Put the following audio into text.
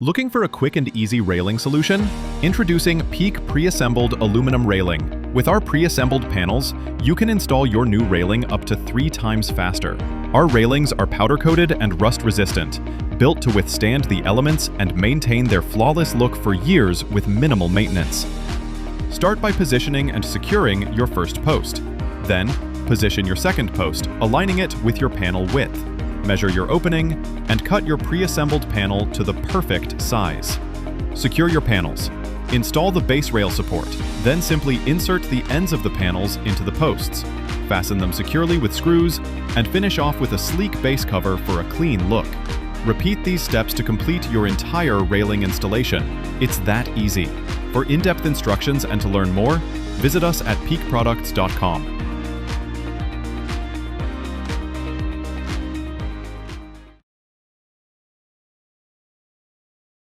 Looking for a quick and easy railing solution? Introducing Peak Pre-Assembled Aluminum Railing. With our pre-assembled panels, you can install your new railing up to 3 times faster. Our railings are powder-coated and rust-resistant, built to withstand the elements and maintain their flawless look for years with minimal maintenance. Start by positioning and securing your first post. Then, position your second post, aligning it with your panel width. Measure your opening, and cut your pre-assembled panel to the perfect size. Secure your panels. Install the base rail support, then simply insert the ends of the panels into the posts. Fasten them securely with screws, and finish off with a sleek base cover for a clean look. Repeat these steps to complete your entire railing installation. It's that easy. For in-depth instructions and to learn more, visit us at peakproducts.com.